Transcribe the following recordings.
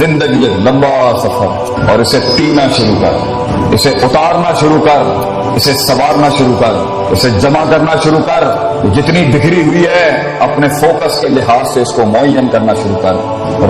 زندگی ایک لمبا سفر، اور اسے پینا شروع کر، اسے اتارنا شروع کر، اسے سنوارنا شروع کر، اسے جمع کرنا شروع کر۔ جتنی بکھری ہوئی ہے اپنے فوکس کے لحاظ سے اس کو معین کرنا شروع کر،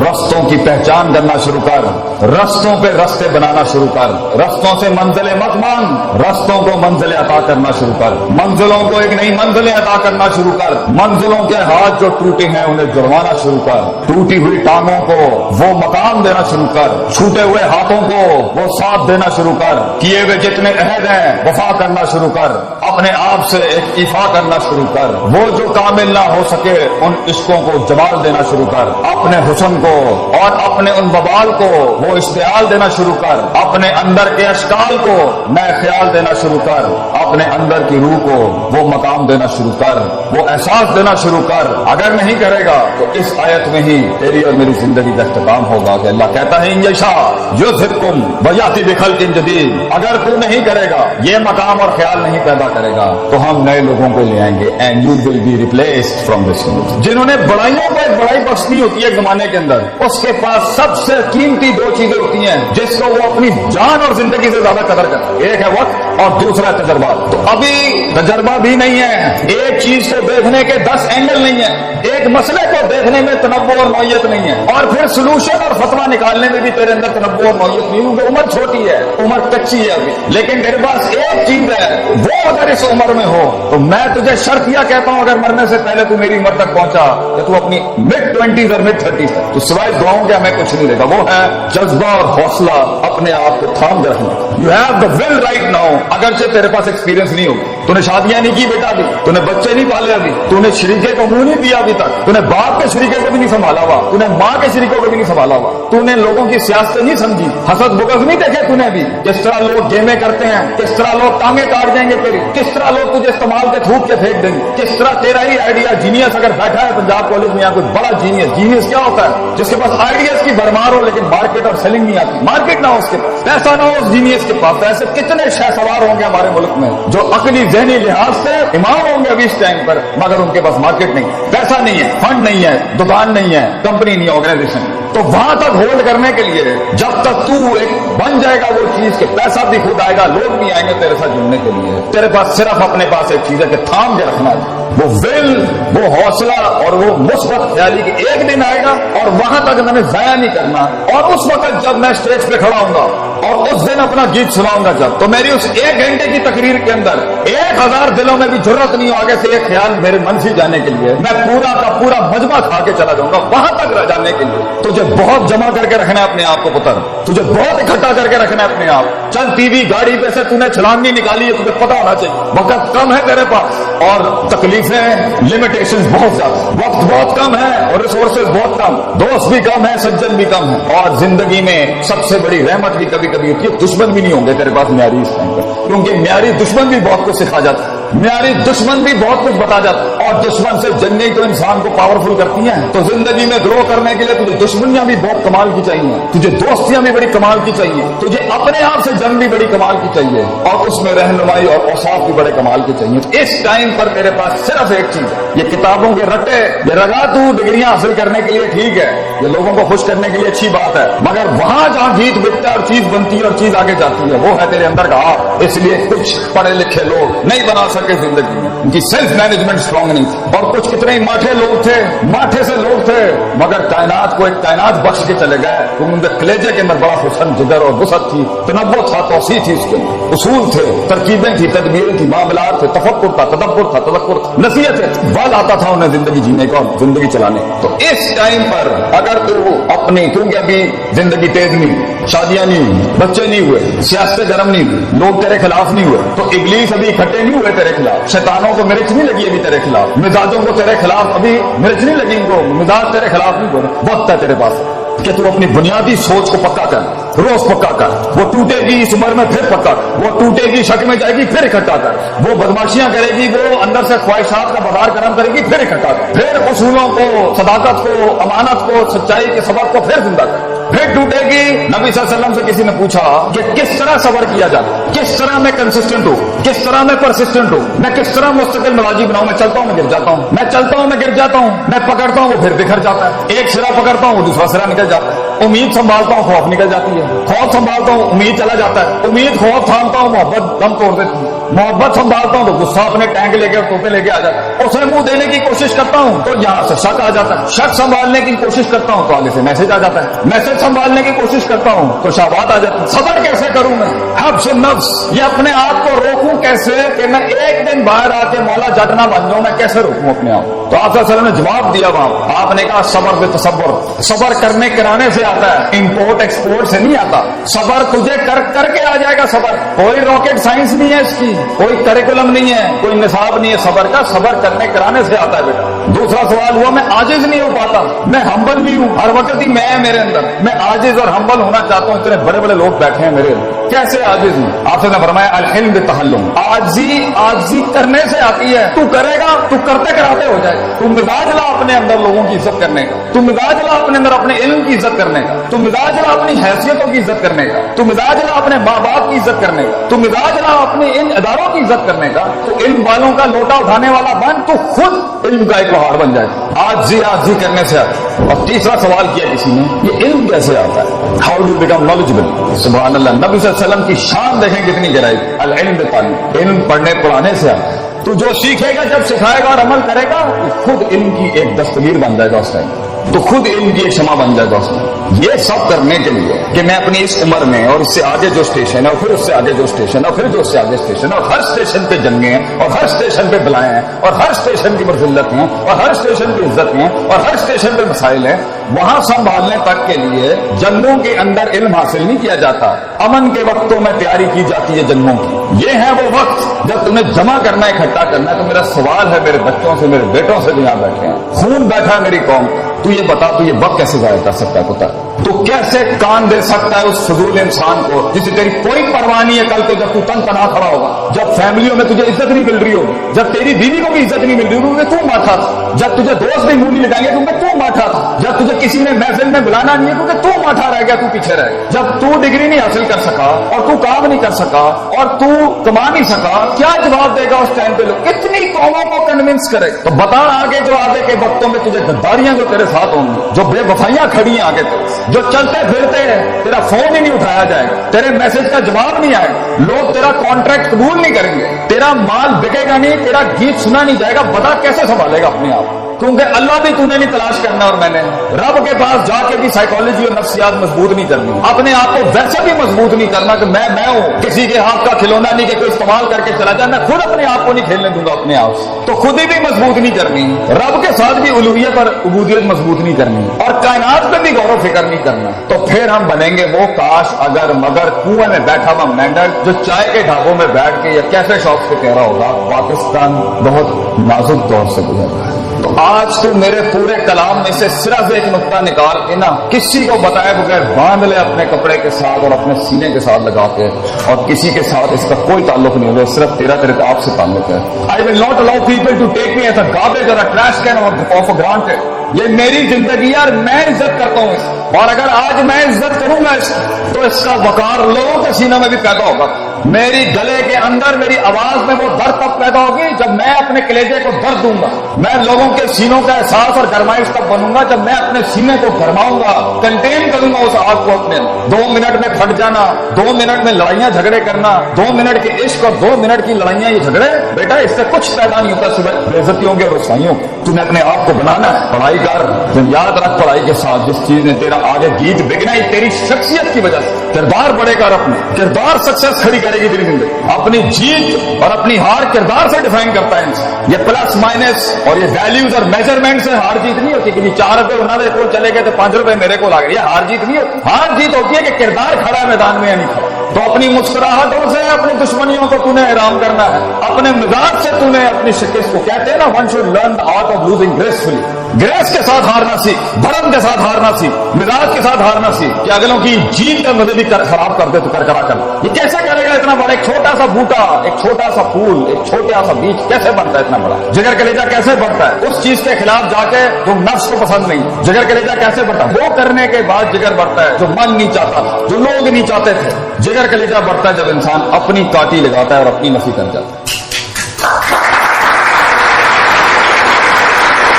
رستوں کی پہچان کرنا شروع کر، رستوں پہ رستے بنانا شروع کر، رستوں سے منزلیں مت مانگ، رستوں کو منزلیں عطا کرنا شروع کر، منزلوں کو ایک نئی منزلیں عطا کرنا شروع کر، منزلوں کے ہاتھ جو ٹوٹے ہیں انہیں جڑوانا شروع کر، ٹوٹی ہوئی ٹانگوں کو وہ مقام دینا شروع کر، چھوٹے ہوئے ہاتھوں کو وہ ساتھ دینا شروع کر، کیے ہوئے جتنے عہد ہیں وفا کرنا شروع کر، اپنے آپ سے ایک ایفا کرنا شروع کر، وہ جو کامل نہ ہو سکے ان عشقوں کو جمال دینا شروع کر، اپنے حسن کو اور اپنے ان ببال کو وہ اشتعال دینا شروع کر، اپنے اندر کے اشکال کو نئے خیال دینا شروع کر، اپنے اندر کی روح کو وہ مقام دینا شروع کر، وہ احساس دینا شروع کر۔ اگر نہیں کرے گا تو اس آیت میں ہی تیری اور میری زندگی کا اختتام ہوگا کہ اللہ کہتا ہے ان یشاء یذھبکم ویأتی بخلق جدید۔ اگر تو نہیں کرے گا، یہ مقام اور خیال نہیں پیدا کرے گا، تو ہم نئے لوگوں کو لے آئیں گے and you will be replaced from this world. جنہوں نے بڑائیوں کو ایک بڑائی بخشنی ہوتی ہے زمانے کے اندر، اس کے پاس سب سے قیمتی دو چیزیں ہوتی ہیں جس کو وہ اپنی جان اور زندگی سے زیادہ قدر کرتا ہے، ایک ہے وقت اور دوسرا تجربہ۔ تو ابھی تجربہ بھی نہیں ہے، ایک چیز کو دیکھنے کے 10 اینگل نہیں ہیں، ایک مسئلے کو دیکھنے میں تنوع اور نوعیت نہیں ہے، اور پھر سلوشن اور فتویٰ نکالنے میں بھی تیرے اندر تنوع اور نوعیت نہیں، کیونکہ عمر چھوٹی ہے، عمر کچی ہے ابھی، لیکن میرے پاس ایک چیز ہے، وہ اگر اس عمر میں ہو تو میں تجھے شرطیہ کہتا ہوں، اگر مرنے سے پہلے تو میری عمر تک پہنچا کہ تو اپنی mid-20s اور mid-30s تک تو سوائے دعاؤں کے ہمیں کچھ نہیں دے گا، وہ ہے جذبہ اور حوصلہ اپنے آپ کو تھام کے رکھنا۔ You have the will right now، اگرچہ تیرے پاس ایکسپیرینس نہیں ہوگا، تو نے شادیاں نہیں کی بیٹا ابھی، تو نے بچے نہیں پالے ابھی، تو نے شریکے کو منہ نہیں دیا ابھی تک، تو نے باپ کے شریکے کو بھی نہیں سنبھالا ہوا، تو نے ماں کے شریکوں کو بھی نہیں سنبھالا ہوا، تو نے لوگوں کی سیاست نہیں سمجھی، حسد بغض نہیں دیکھے تو نے ابھی، کس طرح لوگ گیمیں کرتے ہیں، کس طرح لوگ ٹانگیں کاٹ دیں گے تیری، کس طرح لوگ تجھے استعمال کے تھوک کے پھینک دیں گے، کس طرح تیرا ہی آئیڈیا جینیس اگر بیٹھا ہے پنجاب کالج میں یا کوئی بڑا جینیس کیا ہوتا ہے جس کے پاس آئیڈیاز کی بھرمار ہو لیکن مارکیٹ اور سیلنگ نہیں آتی، مارکیٹ نہ ہو اس کے پاس، پیسہ نہ ہو اس جینیس کے پاس، ایسے کتنے شہ سوار ہوں گے ہمارے ملک میں جو عقلی ذہنی لحاظ سے امام ہوں گے ابھی اس ٹائم پر، مگر ان کے پاس مارکیٹ نہیں، پیسہ نہیں ہے، فنڈ نہیں ہے، دکان نہیں ہے، کمپنی نہیں ہے، آرگنائزیشن۔ تو وہاں تک ہولڈ کرنے کے لیے جب تک تو ایک بن جائے گا وہ چیز کہ پیسہ بھی خود آئے گا، لوگ بھی آئیں گے تیرے ساتھ جڑنے کے لیے، تیرے پاس صرف اپنے پاس ایک چیز ہے کہ تھام کے رکھنا ہے، وہ ول، وہ حوصلہ اور وہ مثبت خیالی کہ ایک دن آئے گا اور وہاں تک میں نے ضائع نہیں کرنا، اور اس وقت جب میں اسٹیج پہ کھڑا ہوں گا اور اس دن اپنا گیت سناؤں گا جب، تو میری اس 1 گھنٹے کی تقریر کے اندر 1000 دلوں میں بھی ضرورت نہیں ہو آگے سے ایک خیال میرے منفی جانے کے لیے، میں پورا کا پورا مجمع کھا کے چلا جاؤں گا وہاں تک رہ جانے کے لیے۔ تجھے بہت جمع کر کے رکھنا ہے اپنے آپ کو پتر، تجھے بہت اکٹھا کر کے رکھنا ہے اپنے آپ۔ چل ٹی وی گاڑی پہ سے تُو نے چھلانگ نہیں نکالی ہے، تجھے پتا ہونا چاہیے وقت کم ہے تیرے پاس اور تکلیفیں لمیٹیشن بہت زیادہ، وقت بہت کم ہے اور ریسورسز بہت کم، دوست بھی کم ہے، سجن بھی کم ہے، اور زندگی میں سب سے بڑی رحمت بھی کبھی کبھی ہوتی ہے دشمن بھی نہیں ہوں گے تیرے پاس معیاری اس ٹائم پر، کیونکہ معیاری دشمن بھی بہت کچھ سکھا جاتا ہے، معیاری دشمن بھی بہت کچھ بتا جاتا ہے، اور دشمن سے جنگیں تو انسان کو پاورفل کرتی ہیں۔ تو زندگی میں گرو کرنے کے لیے تجھے دشمنیاں بھی بہت کمال کی چاہیے، تجھے دوستیاں بھی بڑی کمال کی چاہیے، تجھے اپنے آپ سے جنگ بھی بڑی کمال کی چاہیے، اور اس میں رہنمائی اور اوصاف بھی بڑے کمال کی چاہیے۔ اس ٹائم پر میرے پاس صرف ایک چیز ہے، یہ کتابوں کے رٹے، یہ رگا تو ڈگریاں حاصل کرنے کے لیے ٹھیک ہے، یہ لوگوں کو خوش کرنے کے لیے اچھی بات ہے، مگر وہاں جہاں گیت بکتا ہے اور چیز بنتی ہے اور چیز آگے جاتی ہے وہ ہے تیرے اندر کا آپ۔ اس لیے کچھ پڑھے لکھے لوگ نہیں بنا سکے زندگی میں، ان کی سیلف مینجمنٹ اسٹرانگ نہیں تھی، اور کچھ کتنے ہی ماٹھے لوگ تھے، ماٹھے سے لوگ تھے، مگر کائنات کو ایک کائنات بخش کے چلے گئے، ان کے کلیجے کے اندر بڑا حسن جگر اور وسعت تھی، تنوع تھا، توسیع تھی، اس کے اصول تھے، ترکیبیں تھی، تدبیریں تھی، معاملات تھے، تفکر تھا، تدبر تھا، تذکر تھا، نصیحت ہے، بل آتا تھا انہیں زندگی جینے کا اور زندگی چلانے کا۔ تو اس ٹائم پر اگر تو اپنی، کیونکہ ابھی زندگی تیز نہیں، شادیاں نہیں ہوئی، بچے نہیں ہوئے، سیاست گرم نہیں ہوئی، لوگ تیرے خلاف نہیں ہوئے، تو ابلیس ابھی اکٹھے نہیں ہوئے تیرے خلاف، شیطانوں کو مرچ نہیں لگی ابھی تیرے خلاف، مزاجوں کو تیرے خلاف ابھی مرچ نہیں لگی، ان کو مزاج تیرے خلاف نہیں ہوئے، وقت ہے تیرے پاس کہ تو اپنی بنیادی سوچ کو پکا کر، रोज पक्का कर, वो टूटेगी इस उम्र में फिर पक्का कर, वो टूटेगी शक में जाएगी फिर इकट्ठा कर, वो बदमाशियां करेगी, वो अंदर से ख्वाहिशात का बाजार गर्म करेगी फिर इकट्ठा कर, फिर उसूलों को, सदाकत को, अमानत को, सच्चाई के सबक को फिर जिंदा कर, फिर टूटेगी। नबी सल्लल्लाहु अलैहि वसल्लम से किसी ने पूछा कि किस तरह सब्र किया जाता, किस तरह मैं कंसिस्टेंट हूँ, किस तरह मैं परसिस्टेंट हूँ, मैं किस तरह मुस्तकिल मिजाजी बनाऊं, मैं चलता हूँ मैं गिर जाता हूँ, मैं चलता हूँ मैं गिर जाता हूँ, मैं पकड़ता हूँ वो फिर बिखर जाता है, एक सिरा पकड़ता हूँ वो दूसरा सिरा निकल जाता है, उम्मीद संभालता हूँ खौफ निकल जाती है, खौफ संभालता हूँ उम्मीद चला जाता है, उम्मीद खौफ थामता हूँ मोहब्बत दम तोड़ देती है, मोहब्बत संभालता हूँ तो गुस्सा अपने टैंक लेके और तोपे लेके आ जाता है, उसे मुंह देने की कोशिश करता हूँ तो यहाँ से शक आ जाता है, शक संभालने की कोशिश करता हूँ तो आगे से मैसेज आ जाता है, मैसेज संभालने की कोशिश करता हूँ तो शाबात आ जाती है। सब्र कैसे करूँ मैं, हब्स नफ्स, ये अपने आप को रोकूं कैसे कि मैं एक दिन बाहर आके मौला जट ना बन जाऊं, मैं कैसे रोकूं अपने आप। तो आप सल्लल्लाहु अलैहि वसल्लम ने जवाब दिया वहां, आपने कहा सब्र बे तसब्बुर, सब्र करने कराने से आता है, इंपोर्ट एक्सपोर्ट से नहीं आता। सब्र तुझे करके आ जाएगा सब्र, कोई रॉकेट साइंस नहीं है इसकी, कोई करिकुलम नहीं है, कोई निसाब नहीं है सब्र का, सब्र करने कराने से आता है बेटा। दूसरा सवाल हुआ मैं आजिज नहीं हो पाता, मैं हम्बल भी हूँ, हर वक्त ही मैं है मेरे अंदर, मैं आजिज और हम्बल होना चाहता हूँ, इतने बड़े बड़े लोग बैठे हैं मेरे अंदर, कैसे आजिज हूँ। आपसे ने फरमाया अल हिल्म बितहल्लुम, आजी करने से आती है, तू करेगा तू करते कराते हो जाएगा। तू मिजाज ला अपने अंदर लोगों की इज्जत करने का, तू मिजाज ला अपने अंदर अपने इल्म की इज्जत करने का, तू मिजाज ला अपनी हैसियतों की इज्जत करने का, तू मिजाज ला अपने माँ बाप की इज्जत करने का, तू मिजाज ला अपने इन इदारों की इज्जत करने का, तो इल्म वालों का लोटा उठाने वाला बन, तो खुद इल्म का एक पहाड़ बन जाएगा। आजी करने से आता है। और तीसरा सवाल किया किसी ने, ये इल्म कैसे आता है, हाउ डू बिकम नॉलेजेबल। सुभान अल्लाह, नबी सल्लल्लाहु अलैहि वसल्लम की शान देखें कितनी गहराई, अल इल्म बितालीम, इल्म पढ़ने पढ़ाने से आता है। तू जो सीखेगा जब सिखाएगा और अमल करेगा तो खुद इल्म की एक दस्तगीर बन जाएगा उस टाइम, तो खुद इल्म की एक क्षमा बन जाएगा उसमें। ये सब करने के लिए कि मैं अपनी इस उम्र में और इससे आगे जो स्टेशन है और फिर उससे आगे जो स्टेशन है और फिर जो उससे आगे स्टेशन है, और हर स्टेशन पे जंगे हैं और हर स्टेशन पे बलाएं हैं और हर स्टेशन की मरजिल्लत हैं और हर स्टेशन की इज्जत हैं और हर स्टेशन पे मसाइल हैं, वहां संभालने तक के लिए जंगों के अंदर इल्म हासिल नहीं किया जाता, अमन के वक्तों में तैयारी की जाती है जंगों की। ये है वो वक्त जब तुम्हें जमा करना है, इकट्ठा करना है। तो मेरा सवाल है मेरे बच्चों से, मेरे बेटों से जो यहाँ बैठे हैं, खून बैठा है मेरी कौम, तू ये बता, तू ये वक्त कैसे जाया कर सकता है पुत्र, तू कैसे कान दे सकता है उस फजूल इंसान को जिसे तेरी कोई परवाह नहीं है। कल को जब तू तन तना खड़ा होगा, जब फैमिलियों में तुझे इज्जत नहीं मिल रही होगी, जब तेरी बीवी को भी इज्जत नहीं मिल रही होगी, तू माठा था, जब तुझे दोस्त भी मुंह नहीं लगाएंगे क्योंकि तू माठा था, जब तुझे किसी ने महफिल में बुलाना नहीं है क्योंकि तू माठा रह गया, तू पीछे रह गया, जब तू डिग्री नहीं हासिल कर सका और तू काम नहीं कर सका और तू कमा नहीं सका, क्या जवाब देगा उस टाइम पे लोग, कितनी कौमों को कन्विंस करे। तो बता आगे जो आगे के वक्तों में तुझे गद्दारियां जो तेरे साथ होंगी, जो बेवफाइयां खड़ी हैं आगे, जो चलते फिरते हैं, तेरा फोन ही नहीं उठाया जाएगा, तेरे मैसेज का जवाब नहीं आएगा, लोग तेरा कॉन्ट्रैक्ट कबूल नहीं करेंगे, तेरा माल बिकेगा नहीं, तेरा गीत सुना नहीं जाएगा, बता कैसे संभालेगा अपने आप। क्योंकि अल्लाह भी तूने नहीं तलाश करना और मैंने रब के पास जाके भी साइकोलॉजी और नफ्सियात मजबूत नहीं करनी, अपने आप को वैसे भी मजबूत नहीं करना कि मैं हूं, किसी के हाथ का खिलौना नहीं कि कोई इस्तेमाल करके चला जाए, मैं खुद अपने आप को नहीं खेलने दूंगा अपने आप से, तो खुद ही भी मजबूत नहीं करनी, रब के साथ भी उलूहियत और उबूदियत मजबूत नहीं करनी और कायनात पे भी गौर फिक्र नहीं करना। तो फिर हम बनेंगे वो काश अगर मगर कुएं में बैठा हुआ मेंढक जो चाय के ढाबों में बैठ के या कैफे शॉप से कह रहा होगा पाकिस्तान बहुत नाजुक दौर से गुजर रहा है। तो आज तू मेरे पूरे कलाम में से सिर्फ एक नुक्ता निकाल के ना किसी को बताए बगैर बांध ले अपने कपड़े के साथ और अपने सीने के साथ लगा के, और किसी के साथ इसका कोई ताल्लुक नहीं होगा, सिर्फ तेरा तेरे आपसे ताल्लुक है। I will not allow people to take me as a garbage और a trash can of granted. ये मेरी जिंदगी यार, मैं इज्जत करता हूँ इसकी, और अगर आज मैं इज्जत करूंगा इसकी तो इसका वकार लोगों के सीनों में भी पैदा होगा। मेरी गले के अंदर मेरी आवाज में वो दर्द तब पैदा होगी जब मैं अपने कलेजे को दर्द दूंगा। मैं लोगों के सीनों का एहसास और गरमाइश तब बनूंगा जब मैं अपने सीने को गरमाऊंगा, कंटेन करूंगा उस आग को अपने। 2 मिनट में फट जाना, 2 मिनट में लड़ाइयां झगड़े करना, 2 मिनट के इश्क और 2 मिनट की लड़ाइयां ये झगड़े, बेटा इससे कुछ पैदा नहीं होता सिवाय बेइज्जतियों के रसवाइयों। तूने अपने आप को बनाना है, पढ़ाई कर, याद रख पढ़ाई के साथ जिस चीज ने तेरा आगे गीत बिगना ही तेरी शख्सियत की वजह से, किरदार बढ़ेगा और अपने किरदार सक्सेस खड़ी करेगी तेरी जिंदगी। अपनी जीत और अपनी हार किरदार से डिफाइन करता है इंसान। ये प्लस माइनस और ये वैल्यूज और मेजरमेंट से हार जीत नहीं होती कि 4 रुपए उन्होंने को चले गए तो 5 रुपए मेरे को आ गए, ये हार जीत नहीं होती। हार जीत होती है कि किरदार खड़ा है मैदान में या नहीं खड़ा। तो अपनी मुस्कुराहटों से अपनी दुश्मनियों को तूने हैरान करना है, अपने मिजाज से तूने अपनी शिकस्त को, कहते हैं ना one should learn the art of losing gracefully, grace کے ساتھ ہارنا سیکھ، بھرم کے ساتھ ہارنا سیکھ، مزاج کے ساتھ ہارنا سیکھ کہ اگلوں کی جیت کا مزے بھی خراب کر دے تو کرا کر یہ کیسے کرے گا اتنا بڑا؟ ایک چھوٹا سا بوٹا، ایک چھوٹا سا پھول، ایک چھوٹا سا بیج کیسے بنتا ہے اتنا بڑا؟ جگر کلیجہ کیسے بڑھتا ہے؟ اس چیز کے خلاف جا کے جو نفس کو پسند نہیں، جگر کلیجہ کیسے بڑھتا ہے؟ وہ کرنے کے بعد جگر بڑھتا ہے جو من نہیں چاہتا، جو لوگ نہیں چاہتے تھے۔ جگر کلیجہ بڑھتا ہے جب انسان اپنی کاٹی لگاتا ہے اور اپنی نفی کر جاتا ہے۔